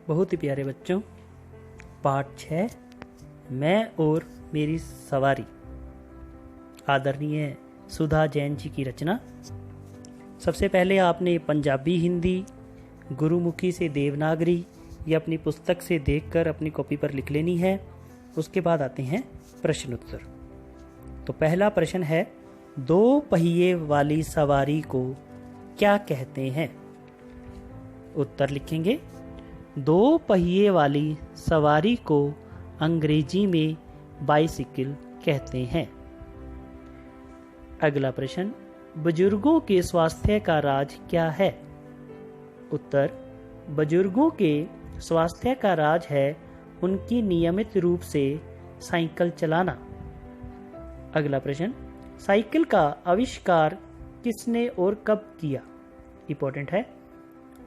बहुत ही प्यारे बच्चों, पाठ 6 मैं और मेरी सवारी, आदरणीय सुधा जैन जी की रचना। सबसे पहले आपने पंजाबी हिंदी गुरुमुखी से देवनागरी या अपनी पुस्तक से देखकर अपनी कॉपी पर लिख लेनी है। उसके बाद आते हैं प्रश्न उत्तर। तो पहला प्रश्न है, दो पहिए वाली सवारी को क्या कहते हैं? उत्तर लिखेंगे, दो पहिए वाली सवारी को अंग्रेजी में बाइसिकल कहते हैं। अगला प्रश्न, बुजुर्गों के स्वास्थ्य का राज क्या है? उत्तर, बुजुर्गों के स्वास्थ्य का राज है उनकी नियमित रूप से साइकिल चलाना। अगला प्रश्न, साइकिल का आविष्कार किसने और कब किया? इंपॉर्टेंट है।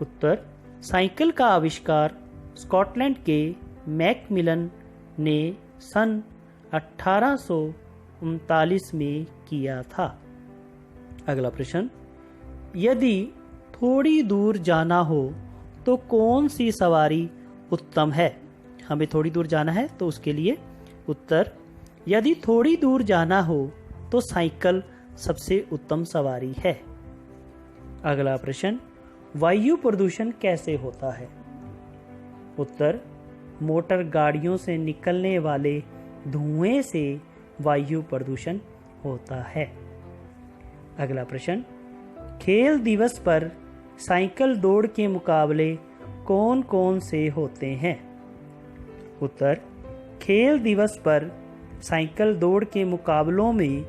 उत्तर, साइकिल का आविष्कार स्कॉटलैंड के मैकमिलन ने सन 1839 में किया था। अगला प्रश्न, यदि थोड़ी दूर जाना हो तो कौन सी सवारी उत्तम है? हमें थोड़ी दूर जाना है तो उसके लिए उत्तर, यदि थोड़ी दूर जाना हो तो साइकिल सबसे उत्तम सवारी है। अगला प्रश्न, वायु प्रदूषण कैसे होता है? उत्तर, मोटर गाड़ियों से निकलने वाले धुएं से वायु प्रदूषण होता है। अगला प्रश्न, खेल दिवस पर साइकिल दौड़ के मुकाबले कौन कौन से होते हैं? उत्तर, खेल दिवस पर साइकिल दौड़ के मुकाबलों में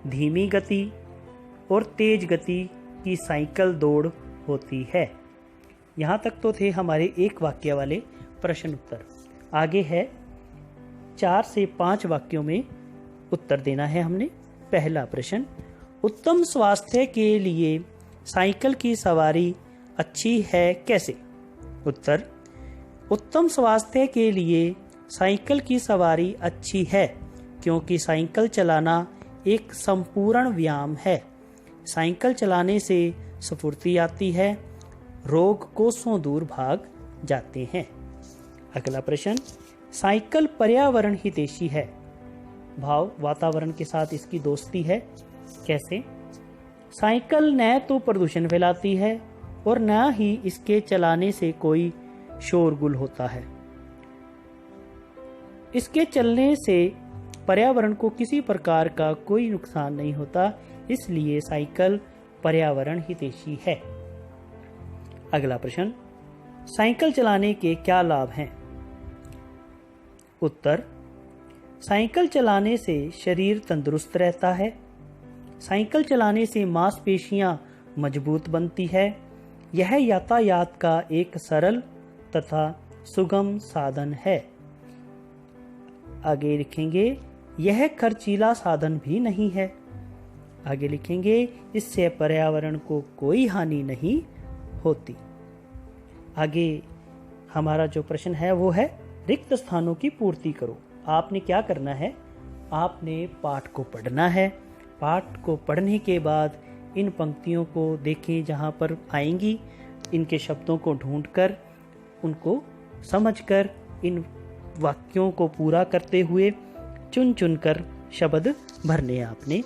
धीमी गति और तेज गति की साइकिल दौड़ होती है। यहाँ तक तो थे हमारे एक वाक्य वाले प्रश्न उत्तर। आगे है 4 से 5 वाक्यों में उत्तर देना है हमने। पहला प्रश्न, उत्तम स्वास्थ्य के लिए साइकिल की सवारी अच्छी है कैसे? उत्तर, उत्तम स्वास्थ्य के लिए साइकिल की सवारी अच्छी है क्योंकि साइकिल चलाना एक संपूर्ण व्यायाम है। साइकिल चलाने से स्फूर्ति आती है, रोग कोसों दूर भाग जाते हैं। अगला प्रश्न, साइकिल पर्यावरण हितैषी है। भाव, वातावरण के साथ इसकी दोस्ती है। कैसे? साइकिल न तो प्रदूषण फैलाती है और न ही इसके चलाने से कोई शोरगुल होता है। इसके चलने से पर्यावरण को किसी प्रकार का कोई नुकसान नहीं होता, इसलिए साइकिल पर्यावरण हितैषी है। अगला प्रश्न, साइकिल चलाने के क्या लाभ हैं? उत्तर, साइकिल चलाने से शरीर तंदुरुस्त रहता है। साइकिल चलाने से मांसपेशियां मजबूत बनती है। यह यातायात का एक सरल तथा सुगम साधन है। आगे लिखेंगे, यह खर्चीला साधन भी नहीं है। आगे लिखेंगे, इससे पर्यावरण को कोई हानि नहीं होती। आगे हमारा जो प्रश्न है वो है, रिक्त स्थानों की पूर्ति करो। आपने क्या करना है? आपने पाठ को पढ़ना है। पाठ को पढ़ने के बाद इन पंक्तियों को देखें जहाँ पर आएंगी, इनके शब्दों को ढूंढकर उनको समझकर इन वाक्यों को पूरा करते हुए चुन चुनकर शब्द भरने आपने।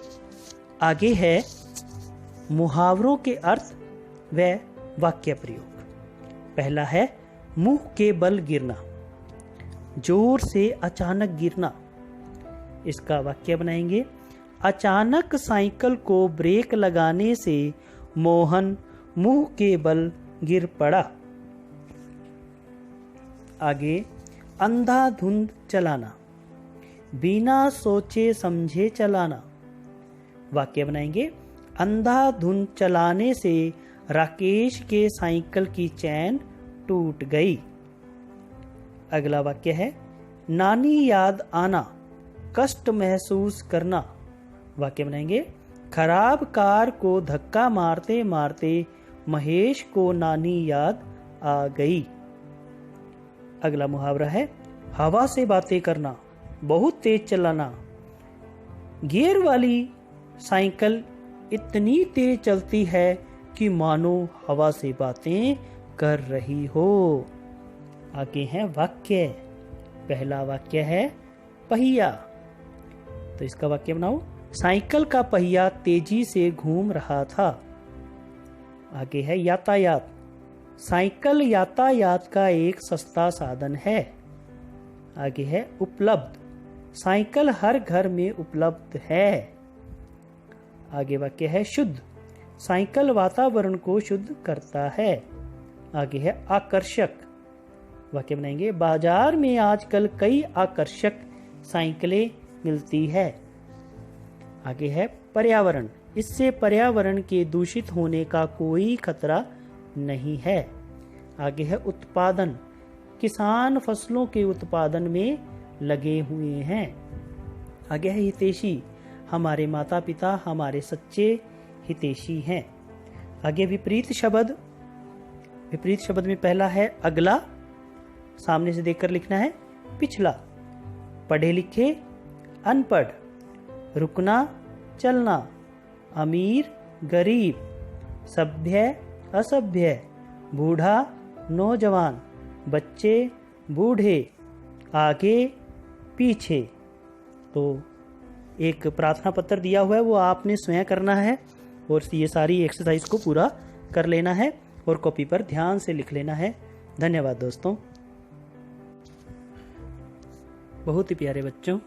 आगे है मुहावरों के अर्थ व वाक्य प्रयोग। पहला है, मुंह के बल गिरना, जोर से अचानक गिरना। इसका वाक्य बनाएंगे, अचानक साइकिल को ब्रेक लगाने से मोहन मुंह के बल गिर पड़ा। आगे, अंधाधुंध चलाना, बिना सोचे समझे चलाना। वाक्य बनाएंगे, अंधाधुंध चलाने से राकेश के साइकिल की चैन टूट गई। अगला वाक्य है, नानी याद आना, कष्ट महसूस करना। वाक्य बनाएंगे, खराब कार को धक्का मारते मारते महेश को नानी याद आ गई। अगला मुहावरा है, हवा से बातें करना, बहुत तेज चलाना। गियर वाली साइकिल इतनी तेज चलती है कि मानो हवा से बातें कर रही हो। आगे है वाक्य। पहला वाक्य है पहिया, तो इसका वाक्य बनाओ। साइकिल का पहिया तेजी से घूम रहा था। आगे है यातायात। साइकिल यातायात का एक सस्ता साधन है। आगे है उपलब्ध। साइकिल हर घर में उपलब्ध है। आगे वाक्य है शुद्ध। साइकिल वातावरण को शुद्ध करता है। आगे है आकर्षक। वाक्य बनाएंगे। बाजार में आजकल कई आकर्षक साइकिलें मिलती है। आगे है पर्यावरण। इससे पर्यावरण के दूषित होने का कोई खतरा नहीं है। आगे है उत्पादन। किसान फसलों के उत्पादन में लगे हुए हैं। आगे है हितैषी। हमारे माता पिता हमारे सच्चे हितैषी हैं। आगे विपरीत शब्द। विपरीत शब्द में पहला है अगला, सामने से देखकर लिखना है पिछला। पढ़े लिखे, अनपढ़। रुकना, चलना। अमीर, गरीब। सभ्य, असभ्य। बूढ़ा, नौजवान। बच्चे, बूढ़े। आगे, पीछे। तो एक प्रार्थना पत्र दिया हुआ है, वो आपने स्वयं करना है और ये सारी एक्सरसाइज को पूरा कर लेना है और कॉपी पर ध्यान से लिख लेना है। धन्यवाद दोस्तों। बहुत ही प्यारे बच्चों।